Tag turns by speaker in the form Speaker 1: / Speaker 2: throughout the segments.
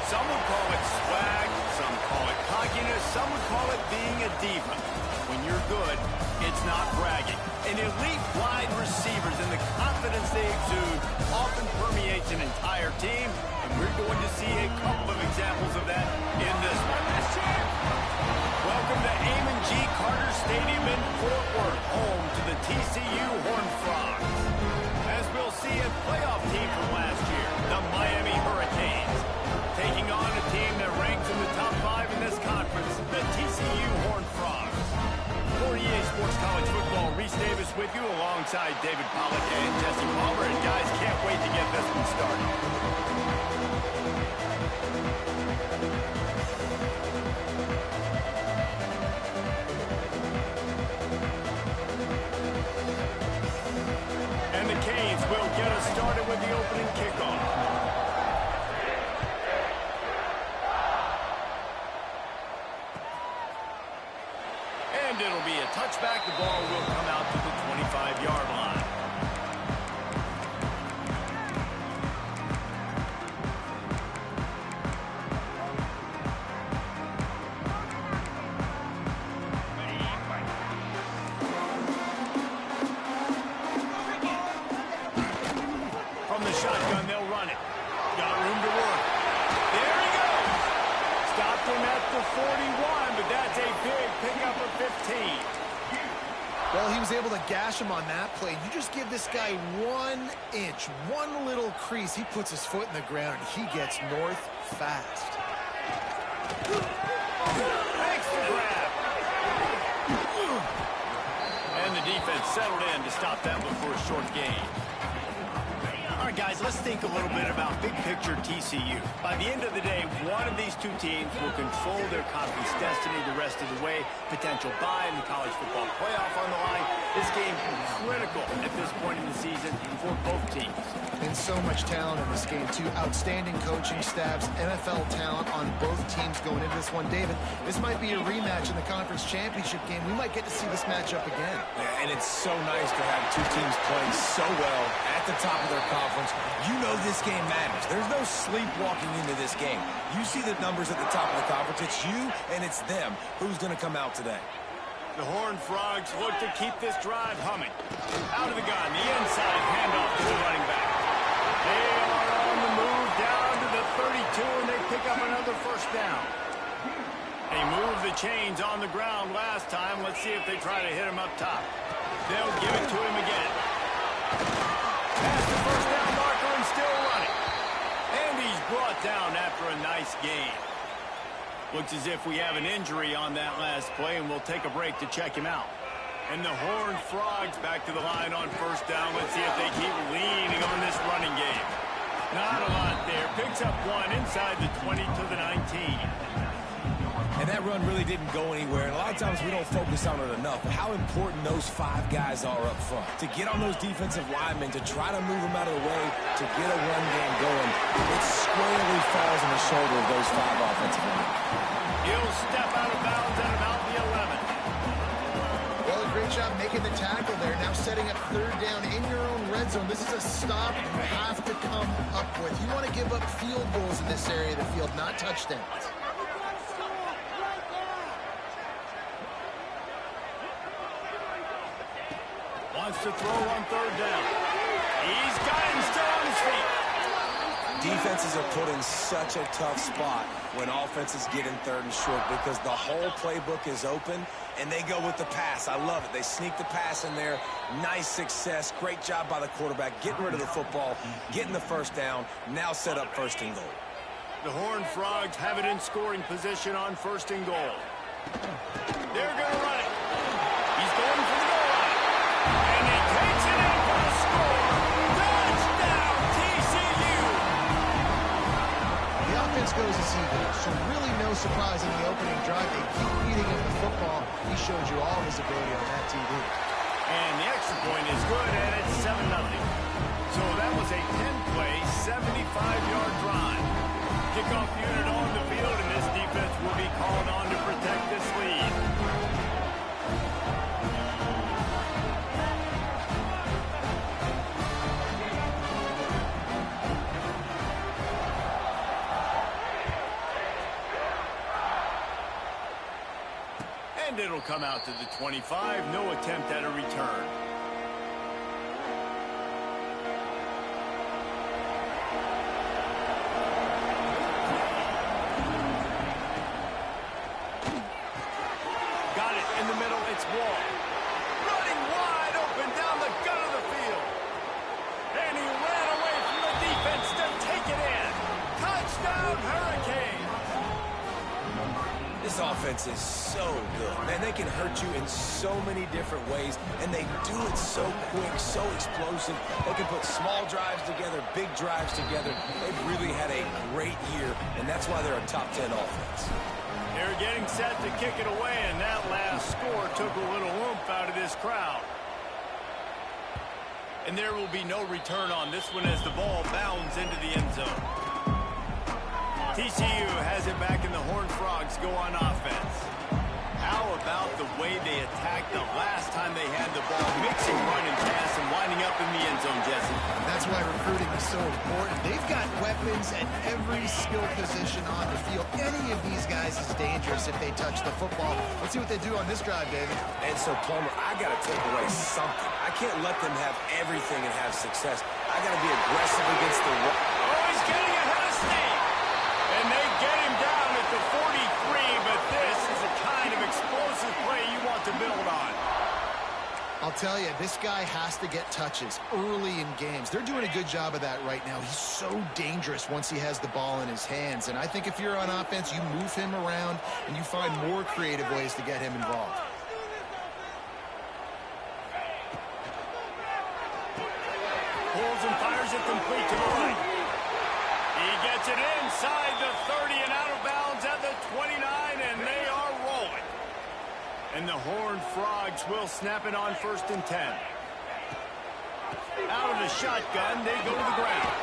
Speaker 1: Some would call it swag, some call it cockiness, some would call it being a diva. When you're good, it's not bragging. And elite wide receivers and the confidence they exude often permeates an entire team, and we're going to see a couple of examples of that in this one. Welcome to Amon G. Carter Stadium in Fort Worth, home to the TCU Horned Frogs. As we'll see, a playoff team from last year, the Miami Hurricanes, taking on a team that ranks in the top 5 in this conference, the TCU Horned Frogs. For EA Sports College Football, Reese Davis with you alongside David Pollack and Jesse Palmer. And guys, can't wait to get this one started. And the Canes will get us started with the opening kickoff. And it'll be a touchback. The ball will come out to the 25-yard line. From the shotgun, they'll run it. Got room to work. There he goes. Stopped him at the 41, but that's a big pickup of 15.
Speaker 2: Well, he was able to gash him on that play. You just give this guy 1 inch, one little crease. He puts his foot in the ground, and he gets north fast.
Speaker 1: Extra grab. And the defense settled in to stop that one for a short gain. All right, guys, let's think a little bit about big picture TCU. By the end of the day, one of these two teams will control their conference destiny the rest of the way. Potential bye in the college football playoff on the line. This game is critical at this point in the season for both teams.
Speaker 2: And so much talent in this game, too. Outstanding coaching staffs, NFL talent on both teams going into this one. David, this might be a rematch in the conference championship game. We might get to see this matchup again.
Speaker 3: Yeah, and it's so nice to have two teams playing so well at the top of their conference. You know this game matters. There's no sleepwalking into this game. You see the numbers at the top of the conference. It's you and it's them. Who's going to come out today?
Speaker 1: The Horned Frogs look to keep this drive humming. Out of the gun, the inside handoff to the running back. They are on the move down to the 32, and they pick up another first down. They moved the chains on the ground last time. Let's see if they try to hit him up top. They'll give it to him again. Past the first down marker and still running. And he's brought down after a nice gain. Looks as if we have an injury on that last play, and we'll take a break to check him out. And the Horned Frogs back to the line on first down. Let's see if they keep leaning on this running game. Not a lot there. Picks up one inside the 20 to the 19.
Speaker 3: And that run really didn't go anywhere. And a lot of times we don't focus on it enough. But how important those 5 guys are up front. To get on those defensive linemen, to try to move them out of the way, to get a run game going, it squarely falls on the shoulder of those 5 offensive linemen.
Speaker 1: He'll step out of bounds at about the 11.
Speaker 2: Well, a great job making the tackle there. Now setting up third down in your own red zone. This is a stop you have to come up with. You want to give up field goals in this area of the field, not touchdowns.
Speaker 1: Wants to throw on third down. He's got him still on his feet.
Speaker 3: Defenses are put in such a tough spot when offenses get in third and short because the whole playbook is open and they go with the pass. I love it. They sneak the pass in there. Nice success. Great job by the quarterback getting rid of the football, getting the first down. Now set up first and goal.
Speaker 1: The Horned Frogs have it in scoring position on first and goal. They're going to run it. He's going for the goal line. And he takes it in for the score. Touchdown, TCU!
Speaker 2: The offense goes as he goes, so really no surprise in the opening drive. They keep feeding him the football. He showed you all his ability on that TV.
Speaker 1: And the extra point is good, and it's 7-0. So that was a 10-play, 75-yard drive. Kickoff unit on the field, and this defense will be called on to protect this lead. And it'll come out to the 25. No attempt at a return. Got it in the middle. It's Wall. Running wide open down the gut of the field. And he ran away from the defense to take it in. Touchdown, Hurricane.
Speaker 3: This offense is so good. Man, they can hurt you in so many different ways, and they do it so quick, so explosive. They can put small drives together, big drives together. They've really had a great year, and that's why they're a top 10 offense.
Speaker 1: They're getting set to kick it away, and that last score took a little oomph out of this crowd. And there will be no return on this one as the ball bounds into the end zone. TCU has it back, and the Horned Frogs go on offense. How about the way they attacked the last time they had the ball, mixing run and pass and winding up in the end zone, Jesse?
Speaker 2: That's why recruiting is so important. They've got weapons at every skill position on the field. Any of these guys is dangerous if they touch the football. Let's see what they do on this drive, David.
Speaker 3: And so, Plummer, I got to take away something. I can't let them have everything and have success. I got to be aggressive against the run.
Speaker 1: Oh, he's getting ahead of steam. And they get him down at the 43, but this is the kind of explosive play you want to build on.
Speaker 2: I'll tell you, this guy has to get touches early in games. They're doing a good job of that right now. He's so dangerous once he has the ball in his hands. And I think if you're on offense, you move him around and you find more creative ways to get him involved.
Speaker 1: Pulls and fires it complete to the right. He gets it inside the 30 and out of bounds at the 29, and they are rolling. And the Horned Frogs will snap it on 1st and 10. Out of the shotgun, they go to the ground.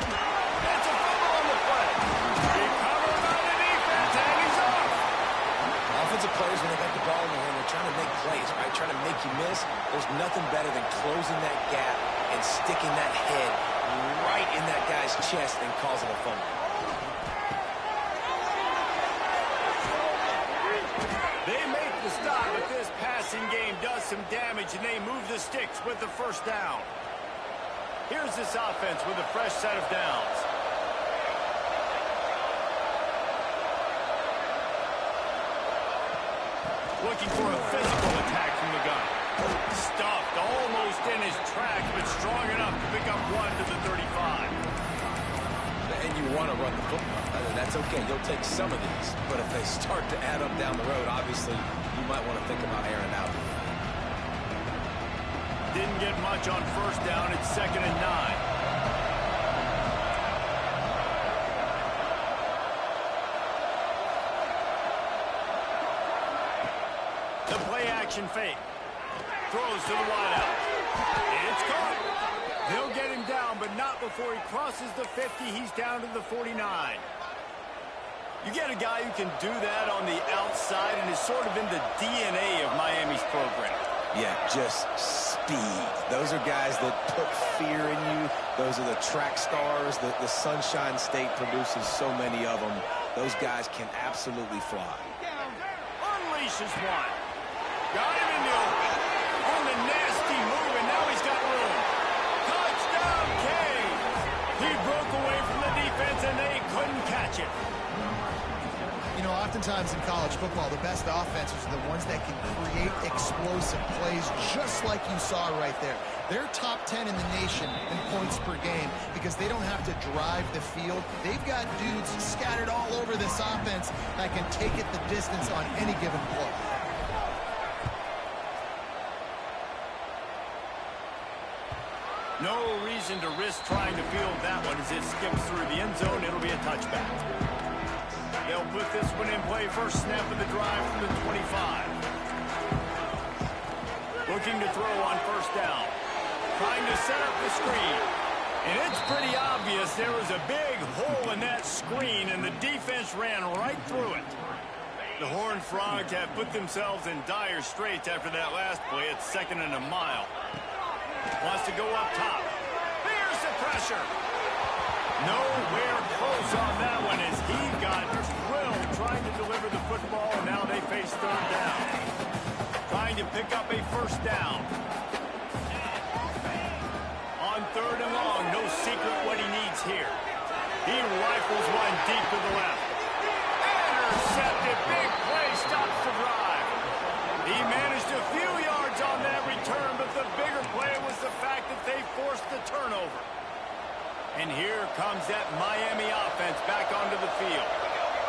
Speaker 1: That's a fumble on the play. Recovered by the defense, and he's off.
Speaker 3: Offensive players, when they got the ball in their hand, they're trying to make plays, right? Trying to make you miss. There's nothing better than closing that gap and sticking that head right in that guy's chest and causing a fumble.
Speaker 1: They make the stop, but this passing game does some damage, and they move the sticks with the 1st down. Here's this offense with a fresh set of downs. Looking for a physical attack from the gun. Stuffed almost in his tracks, but strong enough to pick up 1 to the 35.
Speaker 3: And you want to run the football. That's okay. You'll take some of these. But if they start to add up down the road, obviously, you might want to think about airing out.
Speaker 1: Didn't get much on 1st down. It's 2nd and 9. The play action fake. Throws to the wideout. It's caught. They'll get him down, but not before he crosses the 50. He's down to the 49. You get a guy who can do that on the outside and is sort of in the DNA of Miami's program.
Speaker 3: Yeah, just speed. Those are guys that put fear in you. Those are the track stars. The Sunshine State produces so many of them. Those guys can absolutely fly.
Speaker 1: Unleashes one. Got him in the open. On the nasty move, and now he's got room. Touchdown, Canes. He broke away from the defense, and they couldn't catch it.
Speaker 2: You know, oftentimes in college football, the best offenses are the ones that can create explosive plays, just like you saw right there. They're top 10 in the nation in points per game because they don't have to drive the field. They've got dudes scattered all over this offense that can take it the distance on any given play.
Speaker 1: No reason to risk trying to field that one as it skips through the end zone. It'll be a touchback. They'll put this one in play. First snap of the drive from the 25. Looking to throw on 1st down. Trying to set up the screen. And it's pretty obvious there was a big hole in that screen, and the defense ran right through it. The Horned Frogs have put themselves in dire straits after that last play. It's 2nd and a mile. Wants to go up top. Here's the pressure. Nowhere close on that one as he got drilled trying to deliver the football, and now they face 3rd down. down. On third and long, no secret what he needs here. He rifles one deep to the left. Intercepted. Big play stops the drive. He managed a few yards on that return, but the bigger play was the fact that they forced the turnover. And here comes that Miami offense back onto the field.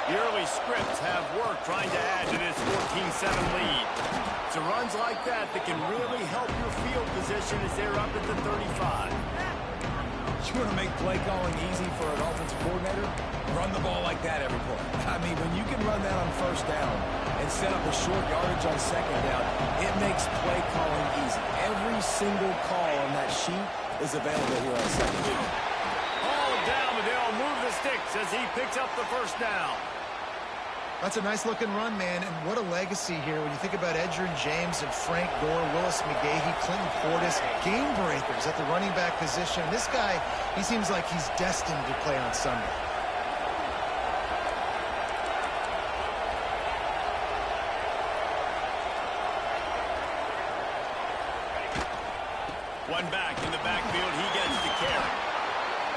Speaker 1: The early scripts have worked trying to add to this 14-7 lead. It's the runs like that that can really help your field position as they're up at the 35.
Speaker 3: You want to make play calling easy for an offensive coordinator? Run the ball like that every play. I mean, when you can run that on first down and set up a short yardage on second down, it makes play calling easy. Every single call on that sheet is available here on second down.
Speaker 1: All down, but they'll move the sticks as he picks up the first down.
Speaker 2: That's a nice-looking run, man, and what a legacy here when you think about Edgerrin James and Frank Gore, Willis McGahee, Clinton Portis, game breakers at the running back position. This guy, he seems like he's destined to play on Sunday.
Speaker 1: One back in the backfield, he gets the carry.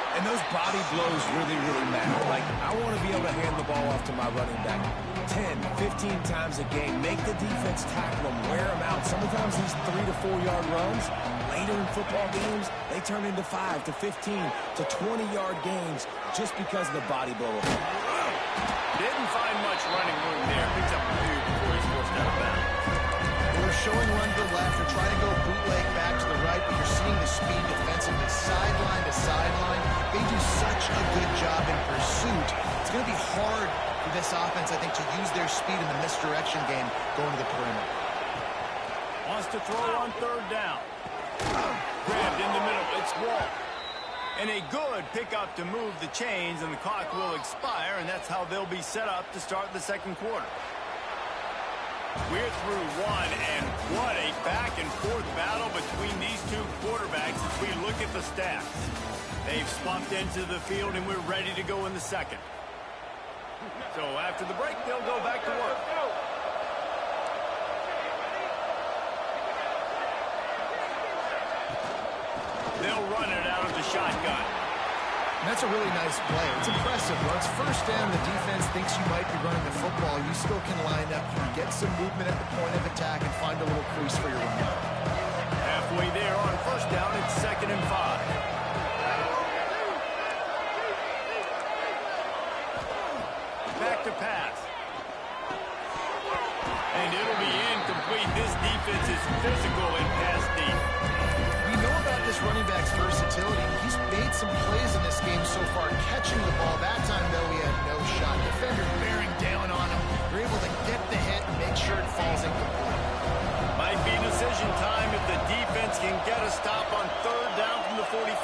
Speaker 3: And those body blows really, really matter. Like, I want to be able to hand the ball off to my running back 10, 15 times a game. Make the defense tackle him, wear him out. Sometimes these 3 to 4 yard runs, later in football games, they turn into 5 to 15 to 20 yard gains just because of the body blow.
Speaker 1: Didn't find much running room there. Picks up a few before he's forced out of bounds.
Speaker 2: They're showing run to the left. They're trying to go bootleg back to the right, but you're seeing the speed defensively, sideline to sideline. They do such a good job in pursuit. It's going to be hard for this offense, I think, to use their speed in the misdirection game going to the perimeter.
Speaker 1: Wants to throw on third down. Grabbed in the middle. It's Wall. And a good pickup to move the chains, and the clock will expire, and that's how they'll be set up to start the second quarter. We're through one, and what a back-and-forth battle between these two quarterbacks as we look at the stats. They've swapped into the field, and we're ready to go in the second. So after the break, they'll go back to work. They'll run it out of the shotgun.
Speaker 2: And that's a really nice play. It's impressive. Once first down, the defense thinks you might be running the football. You still can line up. You can get some movement at the point of attack and find a little crease for your run.
Speaker 1: Halfway there on first down, it's 2nd and 5. Back to pass. And it'll be incomplete. This defense is physical in pass deep.
Speaker 2: We know about this running back's versatility. He's made some plays in this game so far, catching the ball. That time, though, he had no shot. Defender bearing down on him. They're able to get the hit and make sure it falls incomplete.
Speaker 1: Might be decision time if the defense can get a stop on third down from the 45.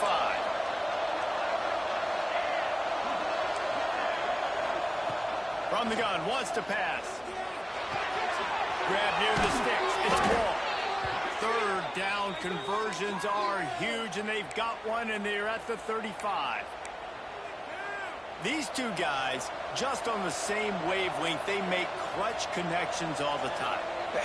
Speaker 1: From the gun, wants to pass. Grab near the sticks. It's Wall. Third down conversions are huge, and they've got one, and they're at the 35. These two guys, just on the same wavelength, they make clutch connections all the time.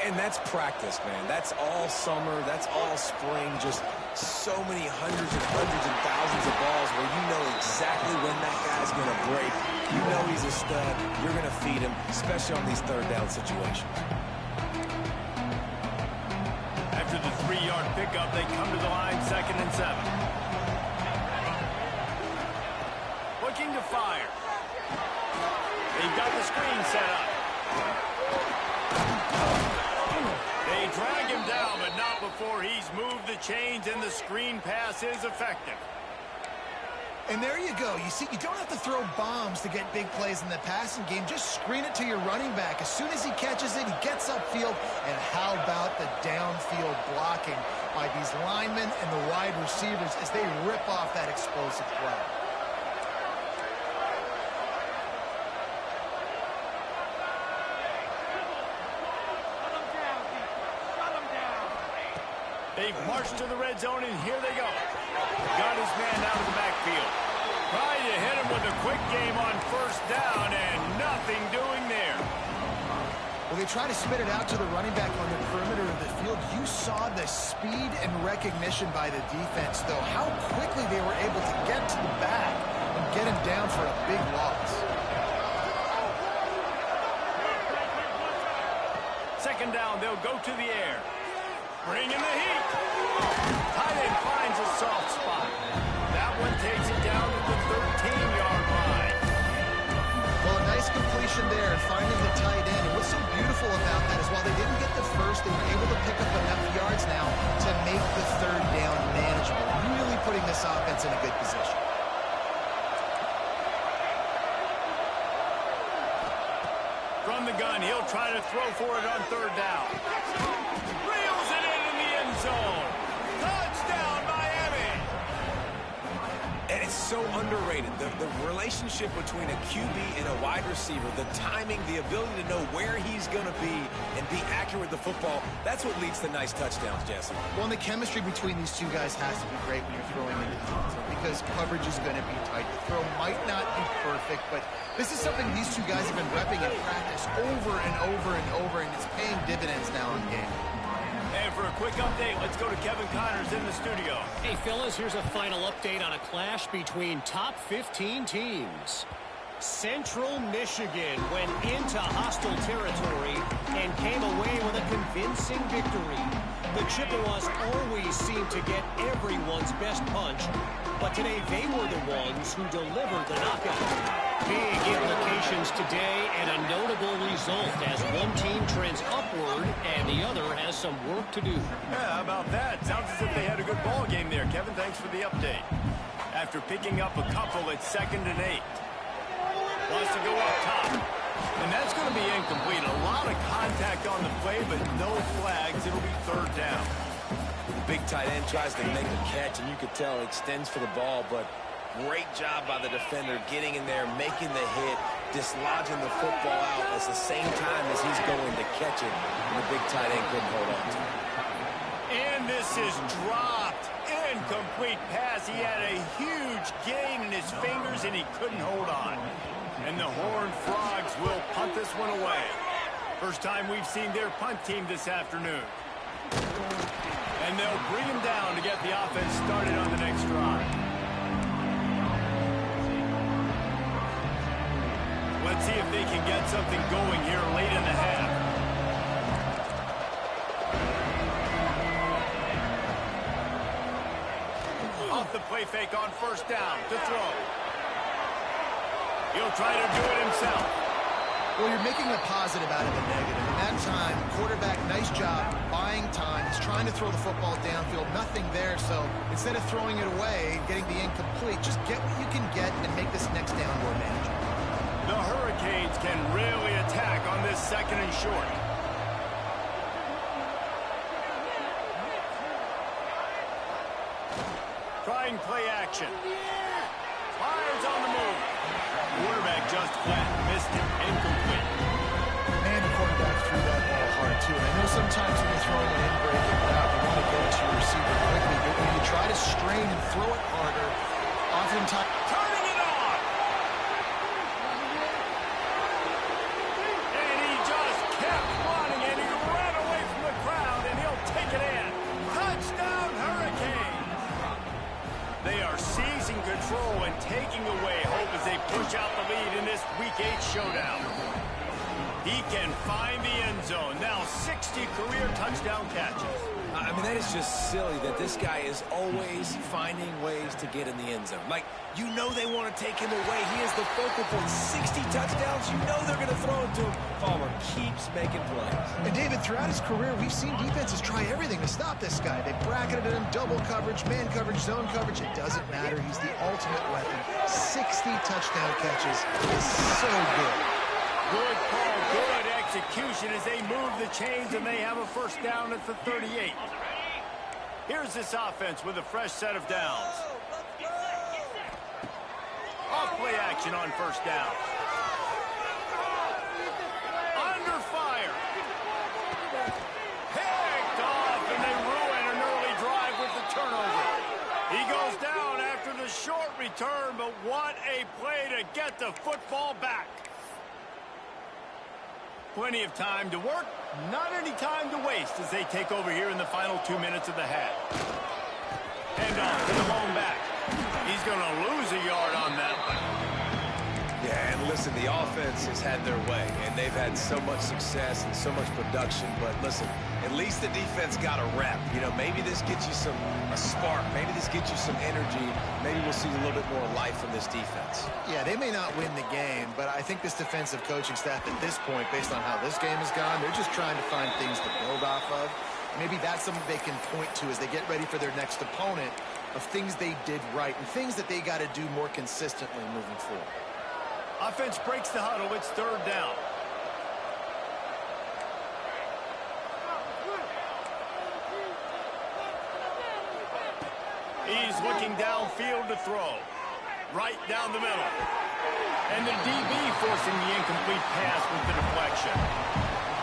Speaker 3: And that's practice, man. That's all summer. That's all spring. Just so many hundreds and thousands of balls where you know exactly when that guy's going to break. You know he's a stud. You're going to feed him, especially on these third down situations.
Speaker 1: After the 3-yard pickup, they come to the line, 2nd and 7. Looking to fire. They've got the screen set up. They drag him down, but not before he's moved the chains, and the screen pass is effective.
Speaker 2: And there you go. You see, you don't have to throw bombs to get big plays in the passing game. Just screen it to your running back. As soon as he catches it, he gets upfield. And how about the downfield blocking by these linemen and the wide receivers as they rip off that explosive play.
Speaker 1: They've marched to the red zone, and here they go. Got his man out of the backfield. Trying to hit him with a quick game on first down, and nothing doing there.
Speaker 2: Well, they try to spit it out to the running back on the perimeter of the field. You saw the speed and recognition by the defense, though. How quickly they were able to get to the back and get him down for a big loss.
Speaker 1: Second down, they'll go to the air. Bring in the heat. Tight end finds a soft spot. That one takes it down to the 13-yard line.
Speaker 2: Well, a nice completion there, finding the tight end. And what's so beautiful about that is while they didn't get the first, they were able to pick up enough yards now to make the third down manageable, really putting this offense in a good position.
Speaker 1: From the gun, he'll try to throw for it on third down. Reels it in the end zone. Touchdown, Miami!
Speaker 3: And it's so underrated. The relationship between a QB and a wide receiver, the timing, the ability to know where he's going to be and be accurate with the football, that's what leads to nice touchdowns, Jesse.
Speaker 2: Well, and the chemistry between these two guys has to be great when you're throwing into the end zone because coverage is going to be tight. The throw might not be perfect, but this is something these two guys have been repping in practice over and over and over, and it's paying dividends now in game.
Speaker 1: And for a quick update, let's go to Kevin Connors in the studio.
Speaker 4: Hey, fellas, here's a final update on a clash between top 15 teams. Central Michigan went into hostile territory and came away with a convincing victory. The Chippewas always seem to get everyone's best punch, but today they were the ones who delivered the knockout. Big implications today and a notable result as one team trends upward and the other has some work to do.
Speaker 1: Yeah, how about that? Sounds as if they had a good ball game there. Kevin, thanks for the update. After picking up a couple, it's 2nd and 8. Wants to go up top. And that's going to be incomplete. A lot of contact on the play, but no flags. It'll be third down.
Speaker 3: The big tight end tries to make a catch, and you could tell he extends for the ball, but great job by the defender getting in there, making the hit, dislodging the football out at the same time as he's going to catch it. And the big tight end couldn't hold on to it.
Speaker 1: And this is dropped. Incomplete pass. He had a huge gain in his fingers, and he couldn't hold on. And the Horned Frogs will punt this one away. First time we've seen their punt team this afternoon. And they'll bring him down to get the offense started on the next drive. Let's see if they can get something going here late in the half. Off the play fake on first down to throw. He'll try to do it himself.
Speaker 2: Well, you're making a positive out of a negative. In that time, quarterback, nice job, buying time. He's trying to throw the football downfield. Nothing there, so instead of throwing it away and getting the incomplete, just get what you can get and make this next down more manageable.
Speaker 1: The Hurricanes can really attack on this 2nd and short. Trying play action. Fires on the move. Quarterback just flat missed it. Incomplete.
Speaker 2: Man, the quarterback threw that ball hard, too. And I know sometimes when you're throwing an in-breaking route, you want to get it to your receiver quickly. But when you try to strain and throw it harder, oftentimes...
Speaker 1: Turning it on! And he just kept running, and he ran away from the crowd, and he'll take it in. Touchdown, Hurricanes! They are seizing control and taking away hope as they push out the lead in this Week 8 showdown. He can find the end zone. Now 60 career touchdown catches.
Speaker 3: I mean, that is just silly that this guy is always finding ways to get in the end zone. Like, you know they want to take him away. He is the focal point. 60 touchdowns, you know they're going to throw it to him. Palmer keeps making plays.
Speaker 2: And David, throughout his career, we've seen defenses try everything to stop this guy. They bracketed him, double coverage, man coverage, zone coverage. It doesn't matter. He's the ultimate weapon. 60 touchdown catches is so good.
Speaker 1: Good call, good execution as they move the chains and they have a first down at the 38. Here's this offense with a fresh set of downs. Off play action on first down. Under fire. Picked off and they ruin an early drive with the turnover. He goes down after the short return, but what a play to get the football back. Plenty of time to work, not any time to waste as they take over here in the final 2 minutes of the half. Hand off to the lone back. He's going to lose a yard on that one.
Speaker 3: Yeah, and listen, the offense has had their way, and they've had so much success and so much production. But listen, at least the defense got a rep. You know, maybe this gets you a spark. Maybe this gets you some energy. Maybe we'll see a little bit more life from this defense.
Speaker 2: Yeah, they may not win the game, but I think this defensive coaching staff at this point, based on how this game has gone, they're just trying to find things to build off of. Maybe that's something they can point to as they get ready for their next opponent, of things they did right and things that they got to do more consistently moving forward.
Speaker 1: Offense breaks the huddle. It's third down. He's looking downfield to throw. Right down the middle. And the DB forcing the incomplete pass with the deflection.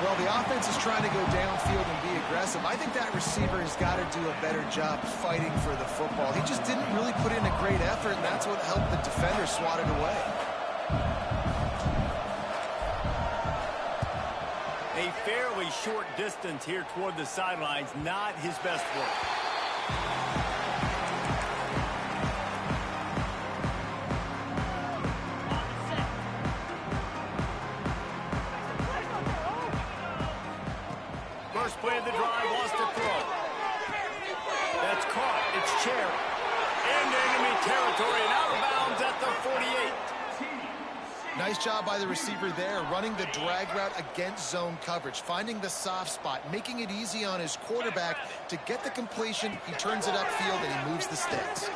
Speaker 2: Well, the offense is trying to go downfield and be aggressive. I think that receiver has got to do a better job fighting for the football. He just didn't really put in a great effort, and that's what helped the defender swat it away.
Speaker 1: A fairly short distance here toward the sidelines, not his best work. First play of the drive, lost a throw. That's caught. It's Cherry. Into enemy territory and out of bounds at the 48.
Speaker 2: Nice job by the receiver there, running the drag route against zone coverage, finding the soft spot, making it easy on his quarterback to get the completion. He turns it upfield and he moves the sticks.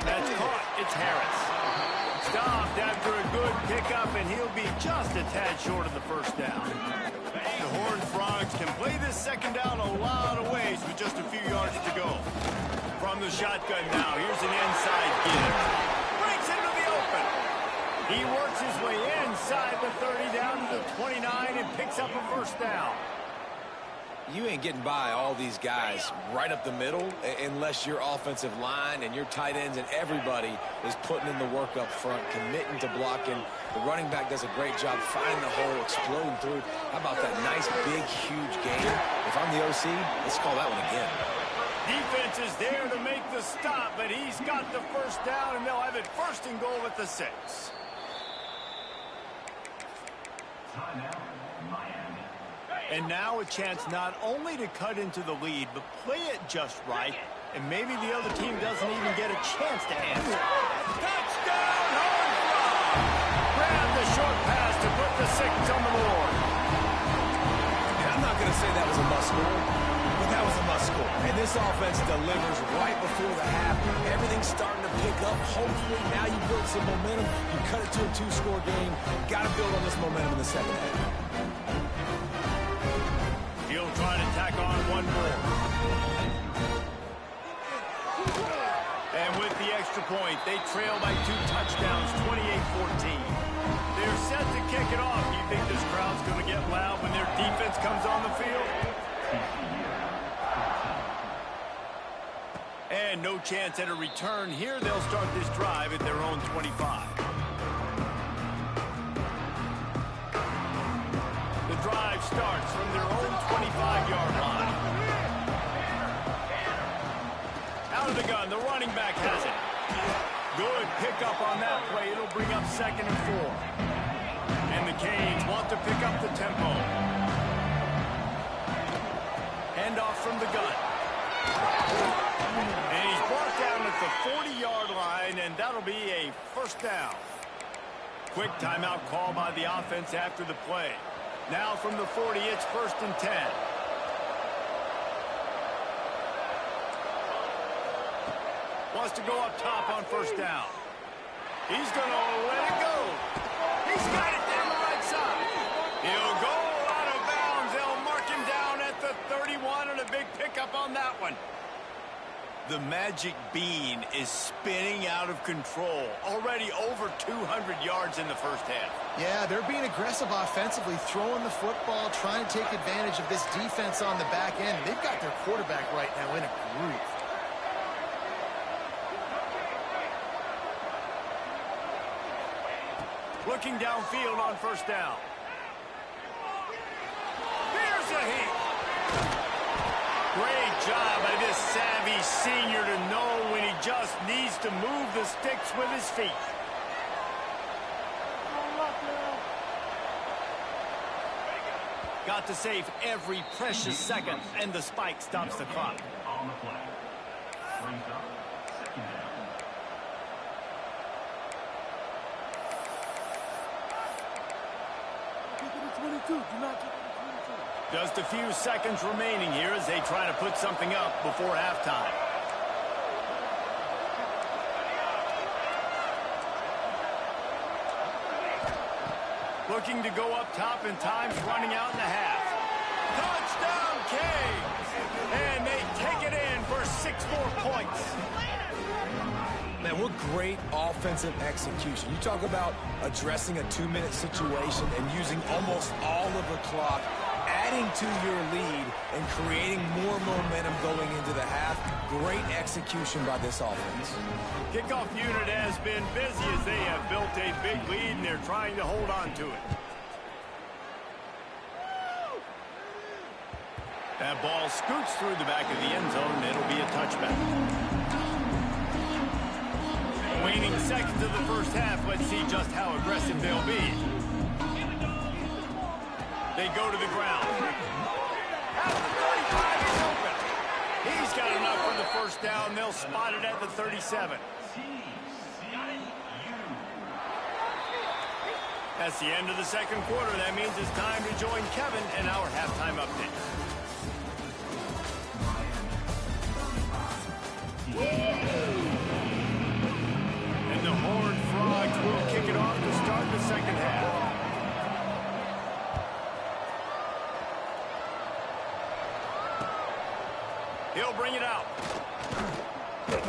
Speaker 1: That's caught. It's Harris. Stopped after a good pickup, and he'll be just a tad short of the first down. The Horned Frogs can play this second down a lot of ways with just a few yards to go. From the shotgun now, here's an inside give. Breaks into the open. He works his way inside the 30 down to the 29 and picks up a first down.
Speaker 3: You ain't getting by all these guys right up the middle unless your offensive line and your tight ends and everybody is putting in the work up front, committing to blocking. The running back does a great job finding the hole, exploding through. How about that nice, big, huge game? If I'm the OC, let's call that one again.
Speaker 1: Defense is there to make the stop, but he's got the first down, and they'll have it first and goal at the 6. And now a chance not only to cut into the lead, but play it just right, and maybe the other team doesn't even get a chance to answer. Touchdown, Horned Frogs! Grab the short pass to put the 6 on the board.
Speaker 3: And I'm not going to say that was a must-score, but that was a must-score. And this offense delivers right before the half. Everything's starting to pick up. Hopefully now you build some momentum. You cut it to a 2-score game. Got to build on this momentum in the second half.
Speaker 1: He'll try to tack on one more. And with the extra point, they trail by 2 touchdowns, 28-14. They're set to kick it off. You think this crowd's going to get loud when their defense comes on the field? And no chance at a return here. They'll start this drive at their own 25. The drive starts from their own 25-yard line. Out of the gun, the running back has it. Good pickup on that play. It'll bring up 2nd and 4. And the Canes want to pick up the tempo. Hand off from the gun. And he's brought down at the 40-yard line, and that'll be a first down. Quick timeout call by the offense after the play. Now from the 40, it's 1st and 10. Wants to go up top on first down. He's going to let it go. He's got it down the right side. He'll go out of bounds. They'll mark him down at the 31, and a big pickup on that one. The magic bean is spinning out of control. Already over 200 yards in the first half.
Speaker 2: Yeah, they're being aggressive offensively, throwing the football, trying to take advantage of this defense on the back end. They've got their quarterback right now in a groove.
Speaker 1: Looking downfield on first down. Great job by this savvy senior to know when he just needs to move the sticks with his feet. Got to save every precious second, and the spike stops the clock.
Speaker 5: On the play. Brings up second down.
Speaker 1: Just a few seconds remaining here as they try to put something up before halftime. Looking to go up top, and time's running out in the half. Touchdown, Canes! And they take it in for 6 more points.
Speaker 3: Man, what great offensive execution. You talk about addressing a 2-minute situation and using almost all of the clock, adding to your lead and creating more momentum going into the half. Great execution by this offense.
Speaker 1: Kickoff unit has been busy as they have built a big lead, and they're trying to hold on to it. That ball scoots through the back of the end zone, and it'll be a touchback. Waning seconds of the first half, let's see just how aggressive they'll be. They go to the ground. At the 35, he's open. He's got enough for the first down. They'll spot it at the 37. That's the end of the second quarter. That means it's time to join Kevin in our halftime update. And the Horned Frogs will kick it off to start the second half. He'll bring it out.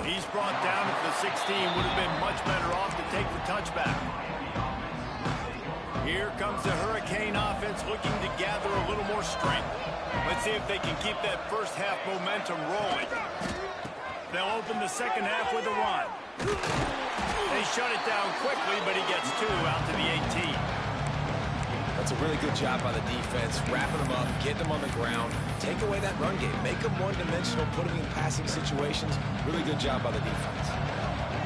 Speaker 1: He's brought down at the 16. Would have been much better off to take the touchback. Here comes the Hurricane offense looking to gather a little more strength. Let's see if they can keep that first half momentum rolling. They'll open the second half with a run. They shut it down quickly, but he gets 2 out to the 18.
Speaker 3: That's a really good job by the defense, wrapping them up, getting them on the ground, take away that run game, make them one-dimensional, put them in passing situations. Really good job by the defense.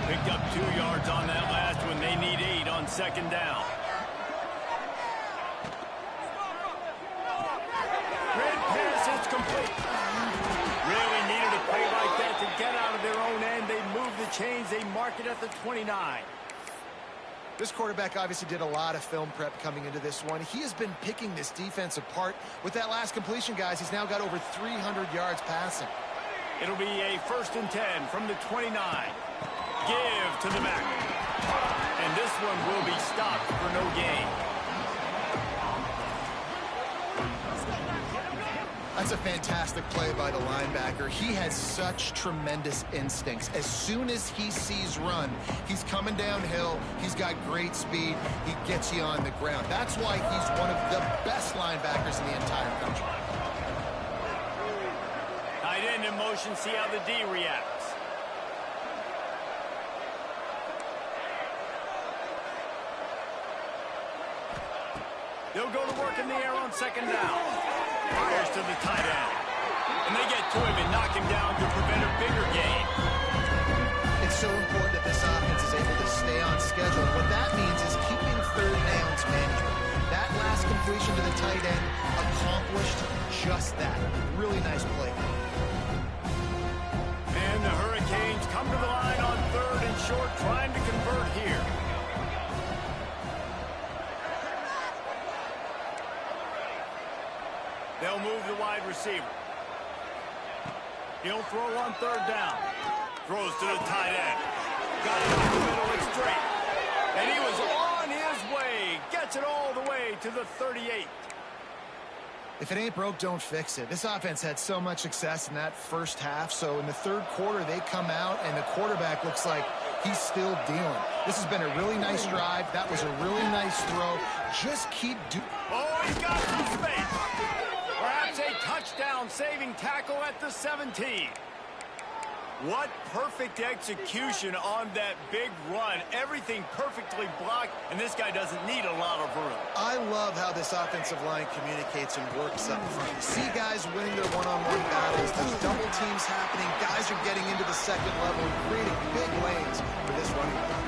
Speaker 1: Picked up 2 yards on that last one. They need 8 on second down. Red pass, it's complete. Really needed a play like that to get out of their own end. They move the chains. They mark it at the 29.
Speaker 2: This quarterback obviously did a lot of film prep coming into this one. He has been picking this defense apart. With that last completion, guys, he's now got over 300 yards passing.
Speaker 1: It'll be a 1st and 10 from the 29. Give to the back. And this one will be stopped for no gain.
Speaker 2: That's a fantastic play by the linebacker. He has such tremendous instincts. As soon as he sees run, he's coming downhill. He's got great speed. He gets you on the ground. That's why he's one of the best linebackers in the entire country.
Speaker 1: Tight end in motion. See how the D reacts. They'll go to work in the air on second down. Fires to the tight end. And they get to him and knock him down to prevent a bigger gain.
Speaker 2: It's so important that this offense is able to stay on schedule. What that means is keeping third downs manageable. That last completion to the tight end accomplished just that. Really nice play.
Speaker 1: And the Hurricanes come to the line on 3rd and short, trying to convert here. They'll move the wide receiver. He'll throw on 3rd down. Throws to the tight end. Got it up the middle and straight. And he was on his way. Gets it all the way to the 38.
Speaker 2: If it ain't broke, don't fix it. This offense had so much success in that first half, so in the 3rd quarter, they come out, and the quarterback looks like he's still dealing. This has been a really nice drive. That was a really nice throw. Just keep doing.
Speaker 1: Oh, he's got some space. Perhaps a touchdown saving tackle at the 17. What perfect execution on that big run. Everything perfectly blocked, and this guy doesn't need a lot of room.
Speaker 2: I love how this offensive line communicates and works up front. You see guys winning their one-on-one battles. There's double teams happening. Guys are getting into the second level and creating big lanes for this running back.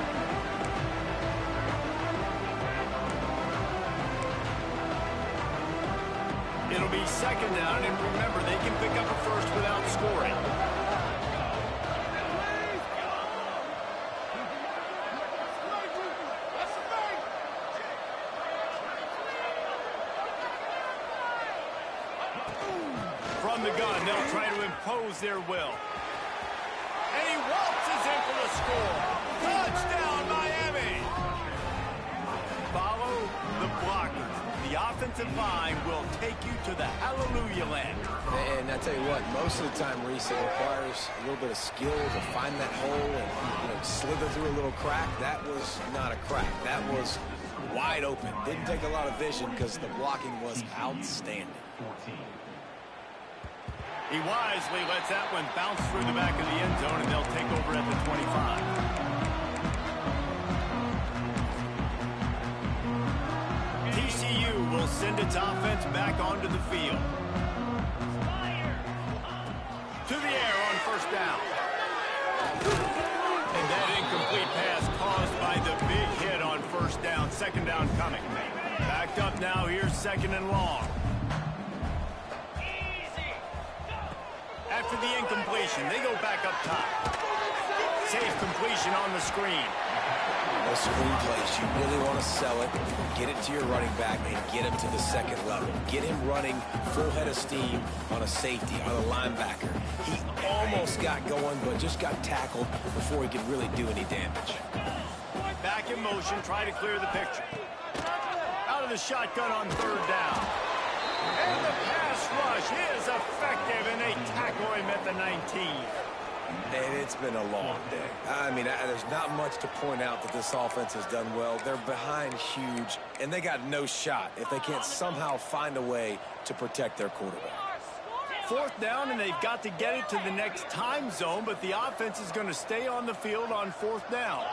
Speaker 1: It'll be second down, and remember, they can pick up a first without scoring. From the gun, they'll try to impose their will. And he waltzes in for the score. Touchdown, Miami! Follow the blockers. The offensive line will take you to the hallelujah land.
Speaker 3: And I tell you what, most of the time, Reese, it requires a little bit of skill to find that hole and slither through a little crack. That was not a crack. That was wide open. Didn't take a lot of vision because the blocking was outstanding.
Speaker 1: He wisely lets that one bounce through the back of the end zone, and they'll take over at the 25. TCU will send its offense back onto the field. To the air on first down. And that incomplete pass caused by the big hit on first down. Second down coming. Backed up now. Here's second and long. After the incompletion, they go back up top. Safe completion on the screen.
Speaker 3: Those screen plays, you really want to sell it, get it to your running back, and get him to the second level. Get him running full head of steam on a safety, on a linebacker. He almost got going, but just got tackled before he could really do any damage.
Speaker 1: Back in motion, try to clear the picture. Out of the shotgun on third down. And the pass rush is effective, and they tackle him at the 19.
Speaker 3: And it's been a long day. I mean, there's not much to point out that this offense has done well. They're behind huge, and they got no shot if they can't somehow find a way to protect their quarterback.
Speaker 1: Fourth down, and they've got to get it to the next time zone, but the offense is going to stay on the field on fourth down.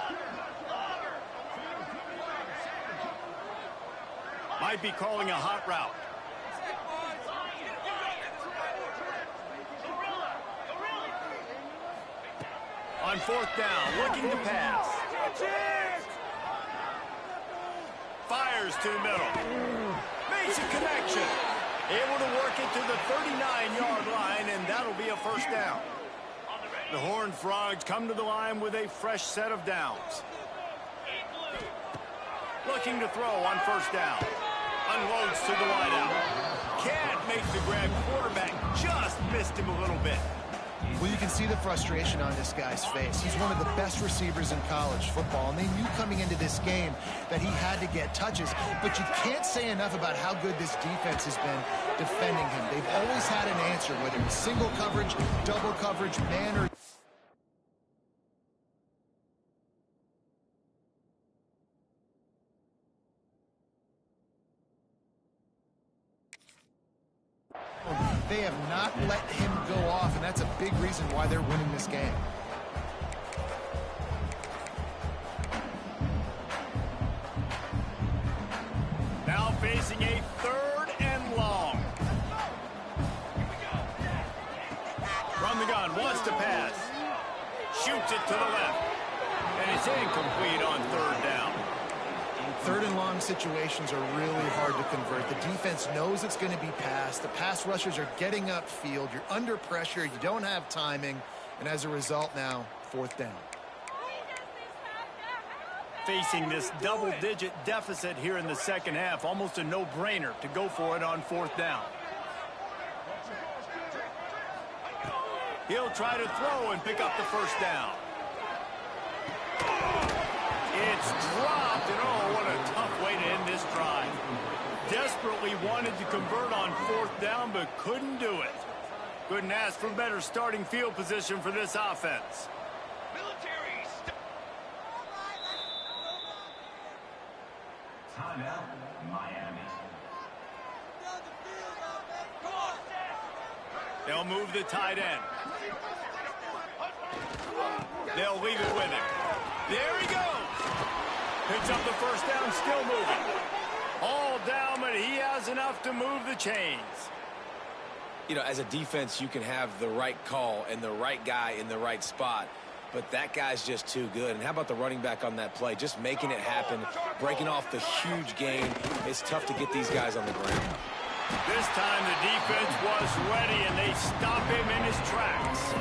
Speaker 1: Might be calling a hot route. On fourth down, looking to pass. Fires to the middle. Makes a connection. Able to work it to the 39-yard line, and that'll be a first down. The Horned Frogs come to the line with a fresh set of downs. Looking to throw on first down. Unloads to the wideout. Can't make the grab. Quarterback just missed him a little bit.
Speaker 2: Well, you can see the frustration on this guy's face. He's one of the best receivers in college football, and they knew coming into this game that he had to get touches. But you can't say enough about how good this defense has been defending him. They've always had an answer, whether it's single coverage, double coverage, man or... They have not let him go off, and that's a big reason why they're winning this game.
Speaker 1: Now facing a third and long. From the gun, wants to pass. Shoots it to the left. And it's incomplete on third down.
Speaker 2: Third and long situations are really hard to convert. The defense knows it's going to be passed. The pass rushers are getting upfield. You're under pressure. You don't have timing. And as a result now, fourth down.
Speaker 1: Facing this double-digit deficit here in the second half, almost a no-brainer to go for it on fourth down. He'll try to throw and pick up the first down. It's dropped, and oh, what a tough way to end this drive. Desperately wanted to convert on fourth down, but couldn't do it. Couldn't ask for better starting field position for this offense.
Speaker 5: Timeout, Miami.
Speaker 1: They'll move the tight end. They'll leave it with him. There he goes. Picks up the first down, still moving. All down, but he has enough to move the chains.
Speaker 3: You know, as a defense, you can have the right call and the right guy in the right spot, but that guy's just too good. And how about the running back on that play? Just making it happen, breaking off the huge gain. It's tough to get these guys on the ground.
Speaker 1: This time the defense was ready, and they stop him in his tracks.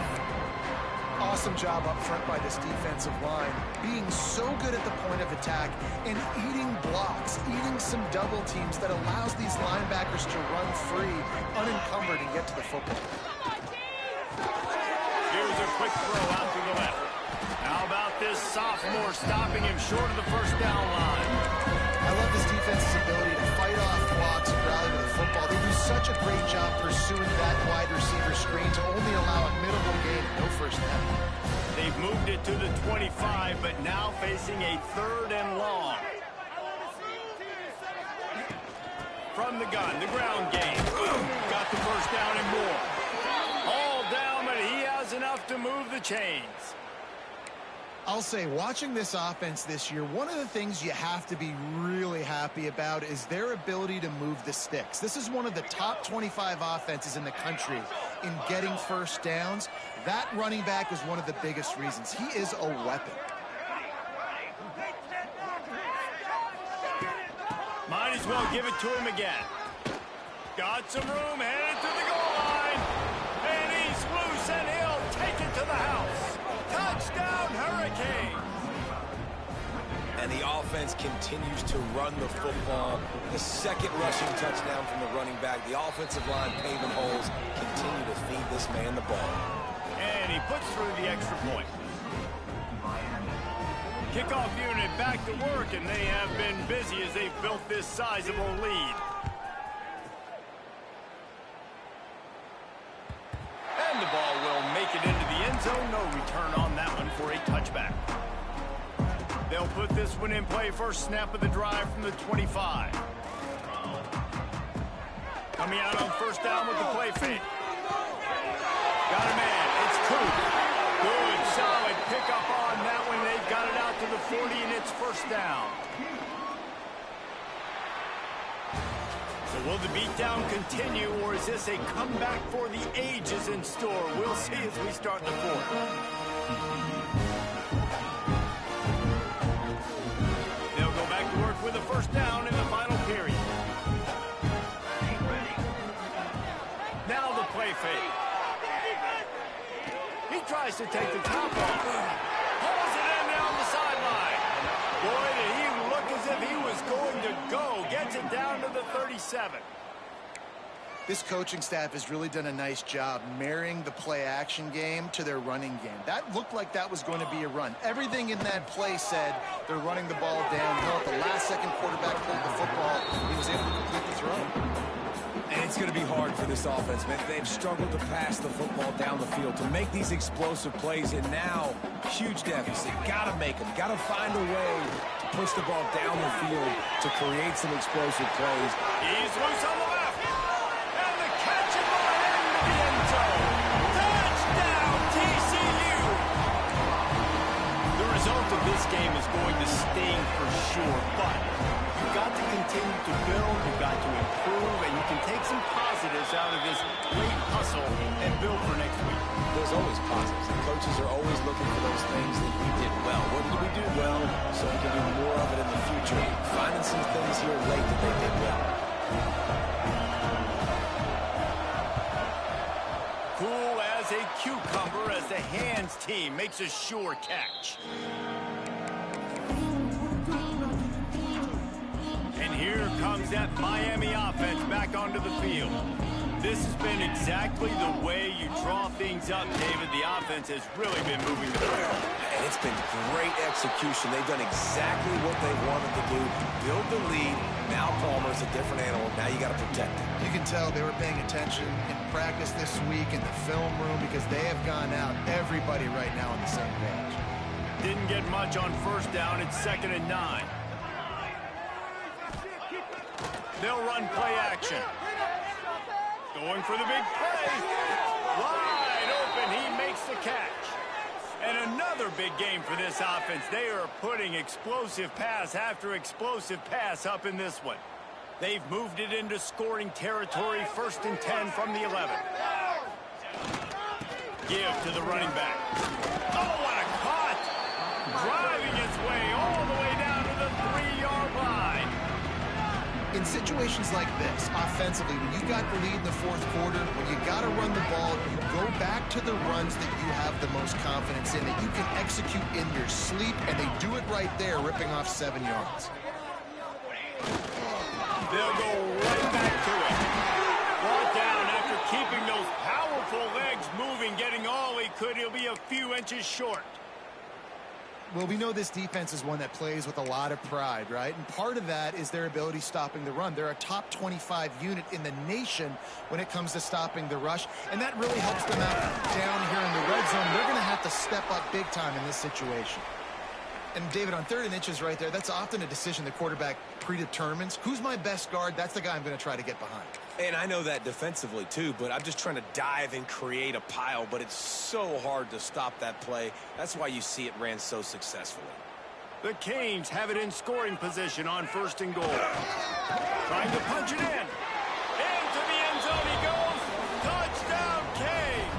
Speaker 2: Awesome job up front by this defensive line, being so good at the point of attack and eating blocks, eating some double teams that allows these linebackers to run free, unencumbered, and get to the football.
Speaker 1: Here's a quick throw out to the left. How about this sophomore stopping him short of the first down line?
Speaker 2: I love this defense's ability to fight off blocks and rally to the football. They do such a great job pursuing that wide receiver screen to only allow a minimal gain, no first down.
Speaker 1: They've moved it to the 25, but now facing a 3rd and long. From the gun, the ground game. Got the first down and more. All down, but he has enough to move the chains.
Speaker 2: I'll say, watching this offense this year, one of the things you have to be really happy about is their ability to move the sticks. This is one of the top 25 offenses in the country in getting first downs. That running back is one of the biggest reasons. He is a weapon.
Speaker 1: Might as well give it to him again. Got some room, headed to the goal line. And he's loose, and he'll take it to the house. Touchdown, Hurricanes!
Speaker 3: And the offense continues to run the football. The second rushing touchdown from the running back. The offensive line paving holes. Continue to feed this man the ball.
Speaker 1: And he puts through the extra point. Kickoff unit back to work, and they have been busy as they've built this sizable lead. And the ball will make it into the end zone. No return on that one for a touchback. They'll put this one in play. First snap of the drive from the 25. Coming out on first down with the play fake. Got a man. It's Coop. Good, solid pickup on that one. They've got it out to the 40, and it's first down. So will the beatdown continue, or is this a comeback for the ages in store? We'll see as we start the 4th. They'll go back to work with a first down in the final period. Now the play fake. He tries to take the top off. Pulls it in down the sideline. Boy, did he look as if he was going to go. Gets it down to the 37.
Speaker 2: This coaching staff has really done a nice job marrying the play-action game to their running game. That looked like that was going to be a run. Everything in that play said they're running the ball downhill. At the last-second quarterback pulled the football. He was able to complete the throw.
Speaker 3: And it's going to be hard for this offense, man. They've struggled to pass the football down the field, to make these explosive plays, and now, huge deficit. Got to make them. Got to find a way to push the ball down the field to create some explosive plays.
Speaker 1: He's loose on the left. And the catch at the end of the end zone. Touchdown, TCU! The result of this game is going to sting for sure, but you've got to continue to build, you've got to improve, and you can take some positives out of this late hustle and build for next week.
Speaker 3: There's always positives. The coaches are always looking for those things that we did well. What did we do well so we can do more of it in the future? Finding some things here late that they did well.
Speaker 1: Cool as a cucumber as the hands team makes a sure catch. And here comes that Miami offense back onto the field. This has been exactly the way you draw things up, David. The offense has really been moving the ball.
Speaker 3: And it's been great execution. They've done exactly what they wanted to do. Build the lead. Now Palmer's a different animal. Now you got to protect him.
Speaker 2: You can tell they were paying attention in practice this week in the film room because they have gone out, everybody right now on the same page.
Speaker 1: Didn't get much on first down. It's 2nd and 9. They'll run play action. Going for the big play. Wide open. He makes the catch. And another big game for this offense. They are putting explosive pass after explosive pass up in this one. They've moved it into scoring territory, 1st and 10 from the 11. Give to the running back. Oh, what a cut! Driving its way all the way down to the 3-yard line.
Speaker 2: In situations like this, offensively, when you got the lead in the 4th quarter, when you got to run the ball, you go back to the runs that you have the most confidence in, that you can execute in your sleep, and they do it right there, ripping off 7 yards.
Speaker 1: They'll go right back to it. Brought down after keeping those powerful legs moving, getting all he could. He'll be a few inches short.
Speaker 2: Well, we know this defense is one that plays with a lot of pride, right? And part of that is their ability stopping the run. They're a top 25 unit in the nation when it comes to stopping the rush, and that really helps them out down here in the red zone. They're going to have to step up big time in this situation. And, David, on 3rd and inches right there, that's often a decision the quarterback predetermines. Who's my best guard? That's the guy I'm going to try to get behind.
Speaker 3: And I know that defensively, too, but I'm just trying to dive and create a pile, but it's so hard to stop that play. That's why you see it ran so successfully.
Speaker 1: The Canes have it in scoring position on 1st and goal. Trying to punch it in. Into the end zone he goes. Touchdown, Canes.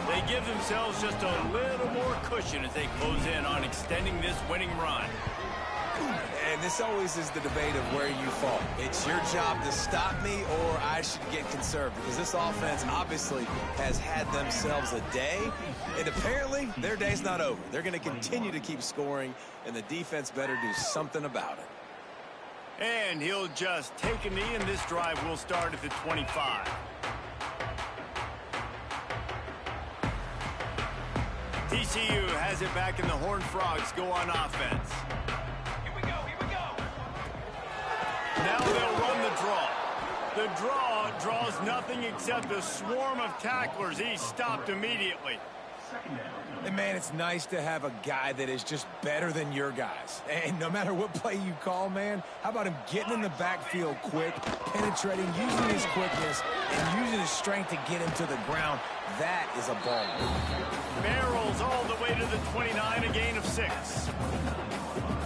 Speaker 1: They give themselves just a little more cushion as they close in on extending this winning run.
Speaker 3: And this always is the debate of where you fall. It's your job to stop me, or I should get conserved, because this offense obviously has had themselves a day, and apparently their day's not over. They're going to continue to keep scoring, and the defense better do something about it.
Speaker 1: And he'll just take a knee, and this drive will start at the 25. TCU has it back, and the Horned Frogs go on offense. Now they'll run the draw. The draw draws nothing except a swarm of tacklers. He's stopped immediately.
Speaker 3: And, man, it's nice to have a guy that is just better than your guys. And no matter what play you call, man, how about him getting in the backfield quick, penetrating, using his quickness, and using his strength to get him to the ground. That is a ball.
Speaker 1: Barrels all the way to the 29, a gain of 6.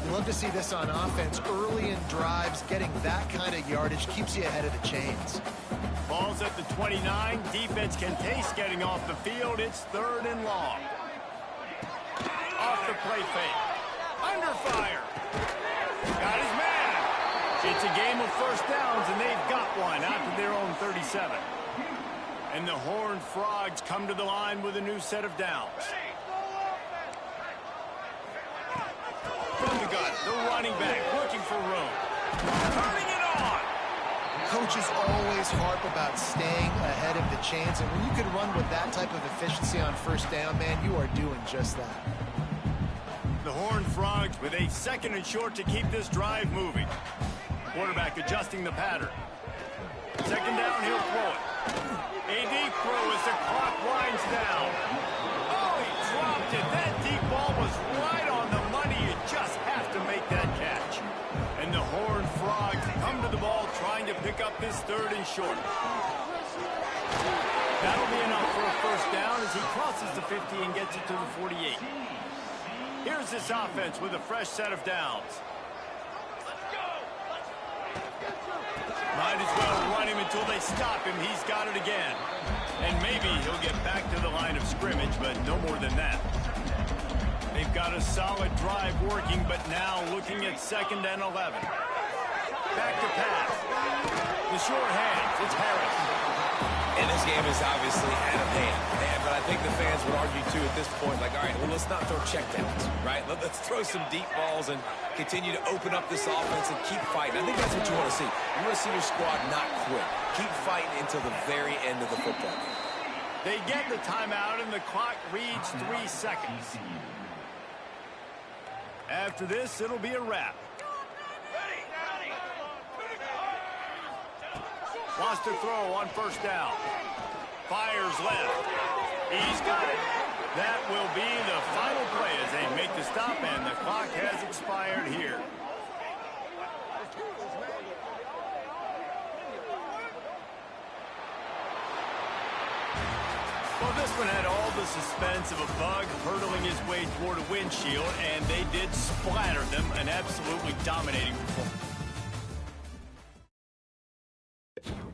Speaker 2: You love to see this on offense. Early in drives, getting that kind of yardage keeps you ahead of the chains.
Speaker 1: Ball's at the 29. Defense can taste getting off the field. It's 3rd and long. Off the play fake. Under fire. Got his man. It's a game of 1st downs, and they've got one out to their own 37. And the Horned Frogs come to the line with a new set of downs. From the gun, the running back looking for room. Turning it on.
Speaker 2: Coaches always harp about staying ahead of the chains, and when you can run with that type of efficiency on 1st down, man, you are doing just that.
Speaker 1: The Horned Frogs with a 2nd and short to keep this drive moving. Quarterback adjusting the pattern. 2nd down, he'll throw it. A deep throw as the clock winds down. Oh, he dropped it. That deep ball was right on the money. You just have to make that catch. And the Horned Frogs come to the ball trying to pick up this 3rd and short. That'll be enough for a 1st down as he crosses the 50 and gets it to the 48. Here's this offense with a fresh set of downs. Might as well run him until they stop him. He's got it again. And maybe he'll get back to the line of scrimmage, but no more than that. They've got a solid drive working, but now looking at 2nd and 11. Back to pass. The short hands. It's Harris.
Speaker 3: And this game is obviously out of hand. But I think the fans would argue, too, at this point, like, all right, well, let's not throw checkdowns, right? Let's throw some deep balls and continue to open up this offense and keep fighting. I think that's what you want to see. You want to see your squad not quit. Keep fighting until the very end of the football game.
Speaker 1: They get the timeout, and the clock reads 3 seconds. After this, it'll be a wrap. Wants to throw on 1st down. Fires left. He's got it. That will be the final play as they make the stop, and the clock has expired here. Well, this one had all the suspense of a bug hurtling his way toward a windshield, and they did splatter them. An absolutely dominating performance.